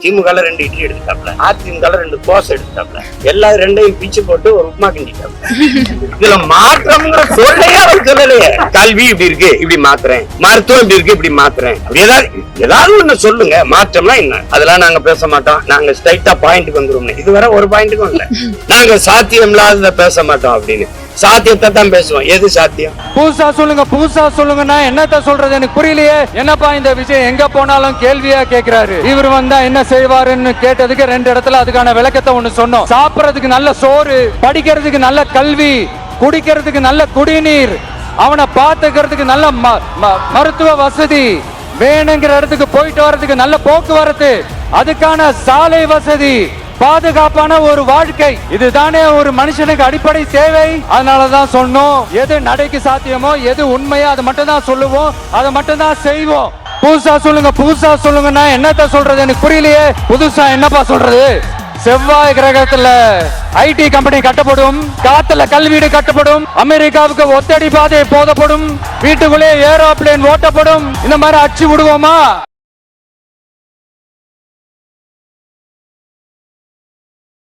திமுக 2 இட்லி எடுத்துட்டாப்ல, அதிமுக 2 தோசை எடுத்துட்டாப்ல, எல்லா ரெண்டையும் பிச்சு போட்டு ஒரு உப்புமா கிண்டிட்டாப்ல. இதுல மாற்றம்ங்கிற சொல்லையே அவர் சொல்லலையே. கல்வி இப்படி இருக்கு இப்படி மாத்துறேன், மருத்துவம் இப்படி இருக்கு இப்படி மாத்துறேன், அப்படி ஏதாவது ஒண்ணு சொல்லுங்க. மாற்றம்னா என்ன? அதெல்லாம் நாங்க பேச மாட்டோம், நாங்க ஸ்ட்ரைட்டா பாயிண்ட்டுக்கு வந்துருவோம். இதுவரை ஒரு பாயிண்ட்டுக்கும் இல்ல. நாங்க சாத்தியம் இல்லாதத பேச மாட்டோம் அப்படின்னு. சாத்தியத்தை தான் பேசுவோம். எது சாத்தியம்? புதுசா சொல்லுங்க, புதுசா சொல்லுங்கன்னா என்னத்த சொல்றது எனக்கு புரியலையே. என்னப்பா இந்த விஷயம் எங்க போனாலும் கேள்வியா கேக்குறாரு. இவர் வந்தா என்ன செய்வாருன்னு கேட்டதுக்கு 2 இடத்துல அதுக்கான விளக்கத்தை ஒண்ணு சொன்னோம். சாப்பிடறதுக்கு நல்ல சோறு, படிக்கிறதுக்கு நல்ல கல்வி, குடிக்கிறதுக்கு நல்ல குடிநீர், அவனை பாத்துக்கிறதுக்கு நல்ல மருத்துவ வசதி, வேணுங்கிற இடத்துக்கு போயிட்டு வர்றதுக்கு நல்ல போக்குவரத்து, அதுக்கான சாலை வசதி, பாதுகாப்பான ஒரு வாழ்க்கை, இதுதானே ஒரு மனுஷனுக்கு அடிப்படை தேவை. அதனாலதான் சொன்னோம், எது நடைக்கு சாத்தியமோ எது உண்மையோ அதை மட்டும் தான் சொல்லுவோம், அதை மட்டும் தான் செய்வோம். புதுசா சொல்லுங்க, புதுசா சொல்லுங்கன்னா என்னத்த சொல்றது எனக்கு புரியலையே. புதுசா என்னப்பா சொல்றது? செவ்வாய் கிரகத்துல ஐடி கம்பெனி கட்டப்படும், காத்துல கல்வீடு கட்டப்படும், அமெரிக்காவுக்கு ஒத்தடி பாதை போதப்படும், வீட்டுக்குள்ளே ஏரோப்ளேன் ஓட்டப்படும். இந்த மாதிரி அச்சு விடுவோமா?